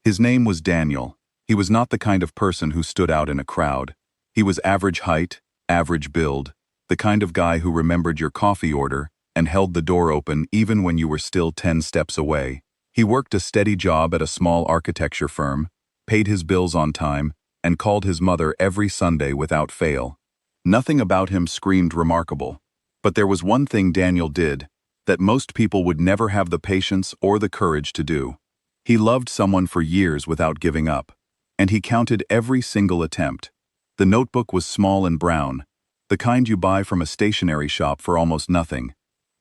His name was Daniel. He was not the kind of person who stood out in a crowd. He was average height, average build, the kind of guy who remembered your coffee order and held the door open even when you were still 10 steps away. He worked a steady job at a small architecture firm, paid his bills on time, and called his mother every Sunday without fail. Nothing about him screamed remarkable. But there was one thing Daniel did that most people would never have the patience or the courage to do. He loved someone for years without giving up, and he counted every single attempt. The notebook was small and brown, the kind you buy from a stationery shop for almost nothing.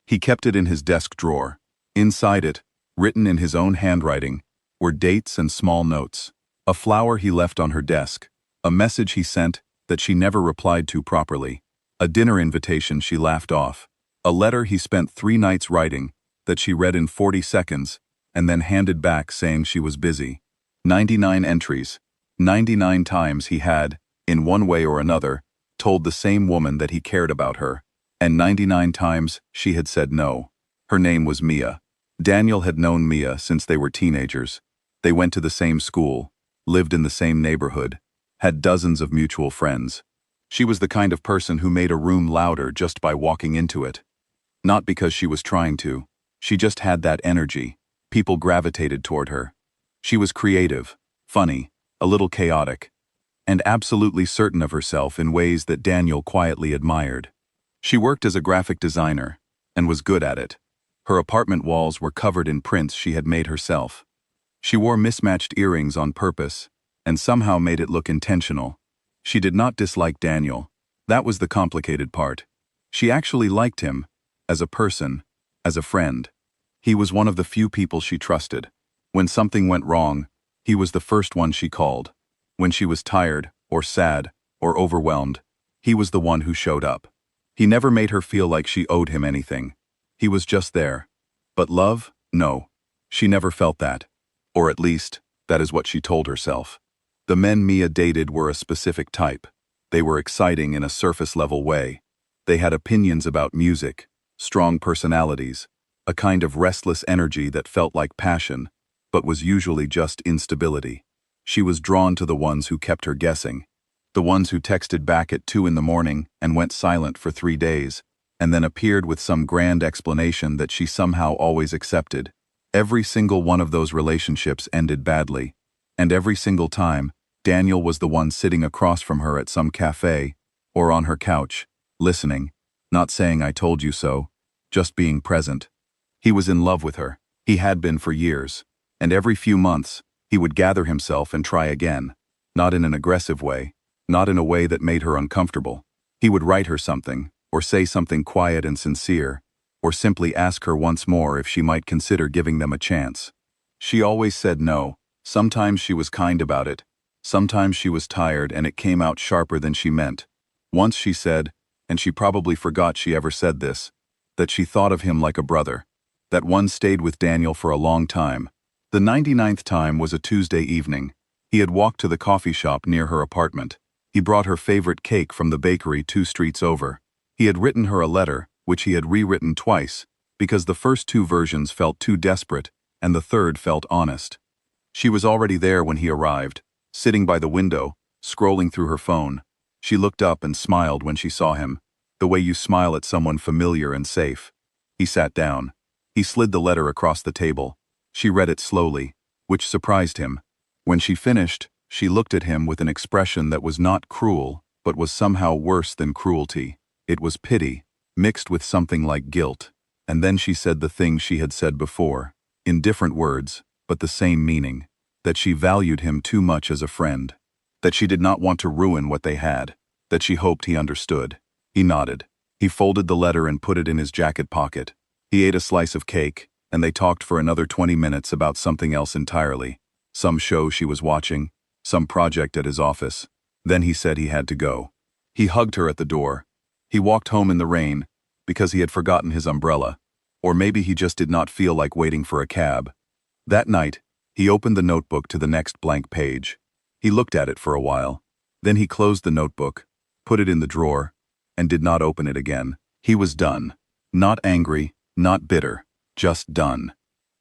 He kept it in his desk drawer. Inside it, written in his own handwriting, were dates and small notes. A flower he left on her desk, a message he sent that she never replied to properly, a dinner invitation she laughed off, a letter he spent 3 nights writing that she read in 40 seconds and then handed back saying she was busy. 99 entries. 99 times he had, in one way or another, told the same woman that he cared about her, and 99 times she had said no. Her name was Mia. Daniel had known Mia since they were teenagers. They went to the same school, lived in the same neighborhood, had dozens of mutual friends. She was the kind of person who made a room louder just by walking into it. Not because she was trying to. She just had that energy. People gravitated toward her. She was creative, funny, a little chaotic, and absolutely certain of herself in ways that Daniel quietly admired. She worked as a graphic designer, and was good at it. Her apartment walls were covered in prints she had made herself. She wore mismatched earrings on purpose, and somehow made it look intentional. She did not dislike Daniel. That was the complicated part. She actually liked him, as a person, as a friend. He was one of the few people she trusted. When something went wrong, he was the first one she called. When she was tired, or sad, or overwhelmed, he was the one who showed up. He never made her feel like she owed him anything. He was just there. But love? No. She never felt that. Or at least, that is what she told herself. The men Mia dated were a specific type. They were exciting in a surface-level way. They had opinions about music, strong personalities, a kind of restless energy that felt like passion, but was usually just instability. She was drawn to the ones who kept her guessing, the ones who texted back at 2 in the morning and went silent for 3 days, and then appeared with some grand explanation that she somehow always accepted. Every single one of those relationships ended badly, and every single time, Daniel was the one sitting across from her at some cafe, or on her couch, listening, not saying "I told you so," just being present. He was in love with her. He had been for years. And every few months, he would gather himself and try again. Not in an aggressive way. Not in a way that made her uncomfortable. He would write her something, or say something quiet and sincere, or simply ask her once more if she might consider giving them a chance. She always said no. Sometimes she was kind about it. Sometimes she was tired and it came out sharper than she meant. Once she said, and she probably forgot she ever said this, that she thought of him like a brother. That one stayed with Daniel for a long time. The 99th time was a Tuesday evening. He had walked to the coffee shop near her apartment. He brought her favorite cake from the bakery 2 streets over. He had written her a letter, which he had rewritten twice, because the first 2 versions felt too desperate, and the third felt honest. She was already there when he arrived, sitting by the window, scrolling through her phone. She looked up and smiled when she saw him, the way you smile at someone familiar and safe. He sat down. He slid the letter across the table. She read it slowly, which surprised him. When she finished, she looked at him with an expression that was not cruel, but was somehow worse than cruelty. It was pity, mixed with something like guilt. And then she said the thing she had said before, in different words, but the same meaning, that she valued him too much as a friend, that she did not want to ruin what they had, that she hoped he understood. He nodded. He folded the letter and put it in his jacket pocket. He ate a slice of cake, and they talked for another 20 minutes about something else entirely. Some show she was watching, some project at his office. Then he said he had to go. He hugged her at the door. He walked home in the rain, because he had forgotten his umbrella, or maybe he just did not feel like waiting for a cab. That night, he opened the notebook to the next blank page. He looked at it for a while. Then he closed the notebook, put it in the drawer, and did not open it again. He was done. Not angry, not bitter, just done.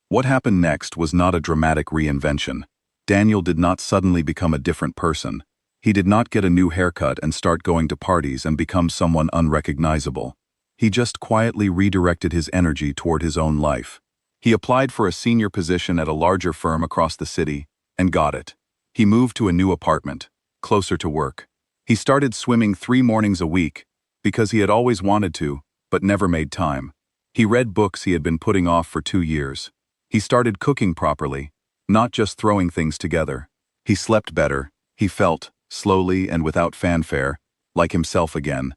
What happened next was not a dramatic reinvention. Daniel did not suddenly become a different person. He did not get a new haircut and start going to parties and become someone unrecognizable. He just quietly redirected his energy toward his own life. He applied for a senior position at a larger firm across the city and got it. He moved to a new apartment, closer to work. He started swimming 3 mornings a week because he had always wanted to, but never made time. He read books he had been putting off for 2 years. He started cooking properly, not just throwing things together. He slept better. He felt, slowly and without fanfare, like himself again.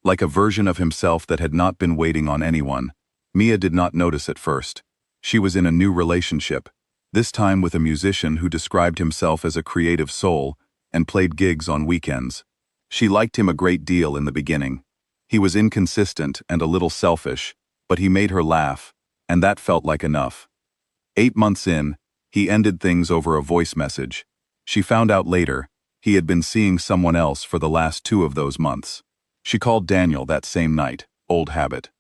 Like a version of himself that had not been waiting on anyone. Mia did not notice at first. She was in a new relationship, this time with a musician who described himself as a creative soul and played gigs on weekends. She liked him a great deal in the beginning. He was inconsistent and a little selfish, but he made her laugh, and that felt like enough. 8 months in, he ended things over a voice message. She found out later, he had been seeing someone else for the last 2 of those months. She called Daniel that same night, old habit.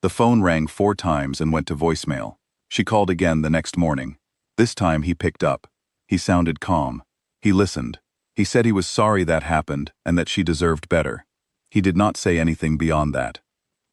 The phone rang 4 times and went to voicemail. She called again the next morning. This time he picked up. He sounded calm. He listened. He said he was sorry that happened and that she deserved better. He did not say anything beyond that.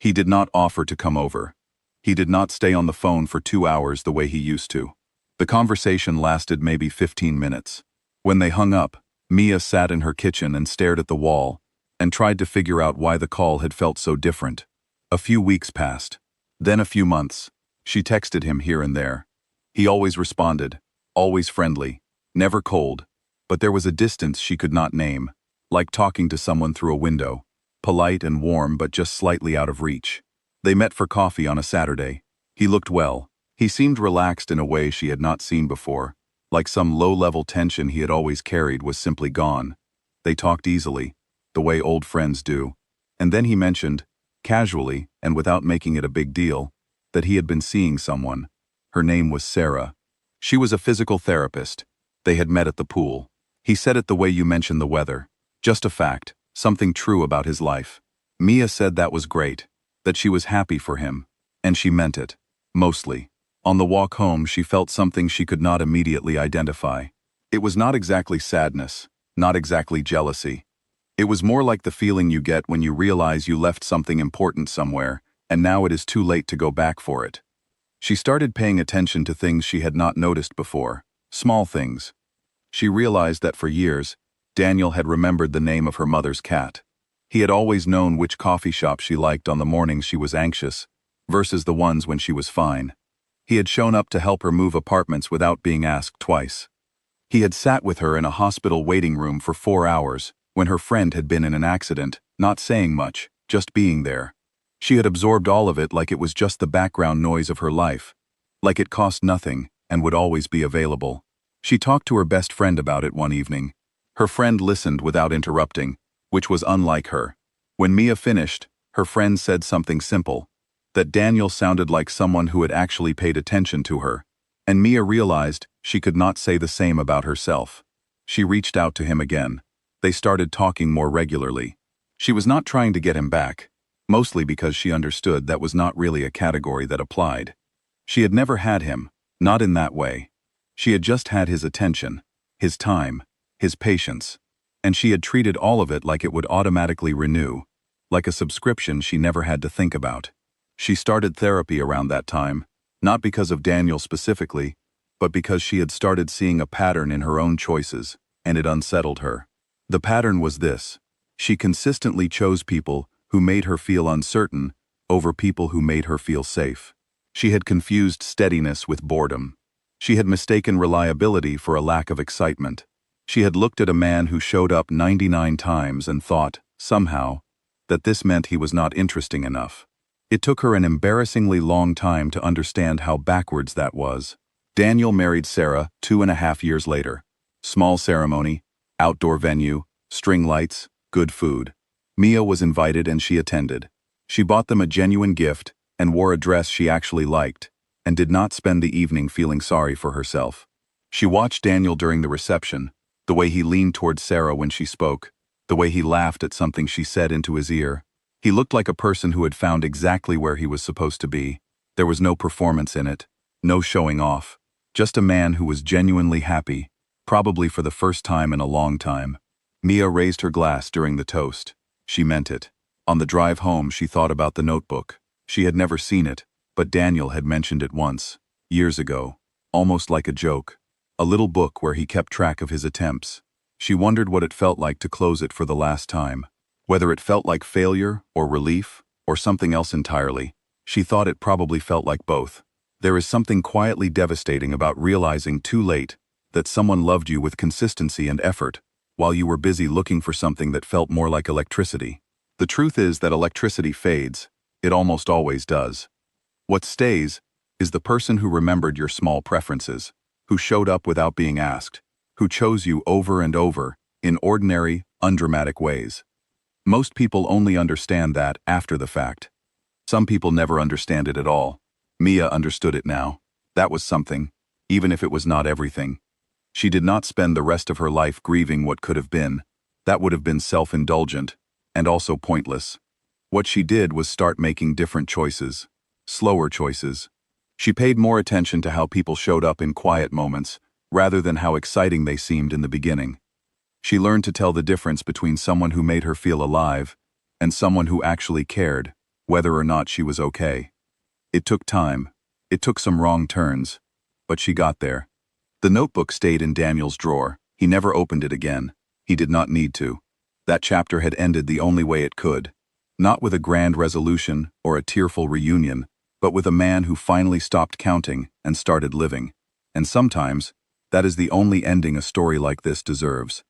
He did not offer to come over. He did not stay on the phone for 2 hours the way he used to. The conversation lasted maybe 15 minutes. When they hung up, Mia sat in her kitchen and stared at the wall and tried to figure out why the call had felt so different. A few weeks passed. Then a few months. She texted him here and there. He always responded, always friendly, never cold, but there was a distance she could not name, like talking to someone through a window, polite and warm but just slightly out of reach. They met for coffee on a Saturday. He looked well. He seemed relaxed in a way she had not seen before, like some low-level tension he had always carried was simply gone. They talked easily, the way old friends do, and then he mentioned, casually and without making it a big deal, that he had been seeing someone. Her name was Sarah. She was a physical therapist. They had met at the pool. He said it the way you mentioned the weather. Just a fact, something true about his life. Mia said that was great, that she was happy for him, and she meant it, mostly. On the walk home, she felt something she could not immediately identify. It was not exactly sadness, not exactly jealousy. It was more like the feeling you get when you realize you left something important somewhere, and now it is too late to go back for it. She started paying attention to things she had not noticed before, small things. She realized that for years, Daniel had remembered the name of her mother's cat. He had always known which coffee shop she liked on the mornings she was anxious, versus the ones when she was fine. He had shown up to help her move apartments without being asked twice. He had sat with her in a hospital waiting room for 4 hours, when her friend had been in an accident, not saying much, just being there. She had absorbed all of it like it was just the background noise of her life, like it cost nothing and would always be available. She talked to her best friend about it one evening. Her friend listened without interrupting, which was unlike her. When Mia finished, her friend said something simple, that Daniel sounded like someone who had actually paid attention to her, and Mia realized she could not say the same about herself. She reached out to him again. They started talking more regularly. She was not trying to get him back, mostly because she understood that was not really a category that applied. She had never had him, not in that way. She had just had his attention, his time, his patience, and she had treated all of it like it would automatically renew, like a subscription she never had to think about. She started therapy around that time, not because of Daniel specifically, but because she had started seeing a pattern in her own choices, and it unsettled her. The pattern was this: she consistently chose people who made her feel uncertain over people who made her feel safe. She had confused steadiness with boredom. She had mistaken reliability for a lack of excitement. She had looked at a man who showed up 99 times and thought, somehow, that this meant he was not interesting enough. It took her an embarrassingly long time to understand how backwards that was. Daniel married Sarah 2.5 years later. Small ceremony, outdoor venue, string lights, good food. Mia was invited and she attended. She bought them a genuine gift and wore a dress she actually liked, and did not spend the evening feeling sorry for herself. She watched Daniel during the reception, the way he leaned towards Sarah when she spoke, the way he laughed at something she said into his ear. He looked like a person who had found exactly where he was supposed to be. There was no performance in it, no showing off, just a man who was genuinely happy, probably for the first time in a long time. Mia raised her glass during the toast. She meant it. On the drive home, she thought about the notebook. She had never seen it, but Daniel had mentioned it once, years ago, almost like a joke. A little book where he kept track of his attempts. She wondered what it felt like to close it for the last time. Whether it felt like failure, or relief, or something else entirely. She thought it probably felt like both. There is something quietly devastating about realizing too late that someone loved you with consistency and effort, while you were busy looking for something that felt more like electricity. The truth is that electricity fades. It almost always does. What stays is the person who remembered your small preferences, who showed up without being asked, who chose you over and over, in ordinary, undramatic ways. Most people only understand that after the fact. Some people never understand it at all. Mia understood it now. That was something, even if it was not everything. She did not spend the rest of her life grieving what could have been. That would have been self-indulgent, and also pointless. What she did was start making different choices. Slower choices. She paid more attention to how people showed up in quiet moments, rather than how exciting they seemed in the beginning. She learned to tell the difference between someone who made her feel alive and someone who actually cared, whether or not she was okay. It took time. It took some wrong turns. But she got there. The notebook stayed in Daniel's drawer. He never opened it again. He did not need to. That chapter had ended the only way it could. Not with a grand resolution or a tearful reunion, but with a man who finally stopped counting and started living. And sometimes, that is the only ending a story like this deserves.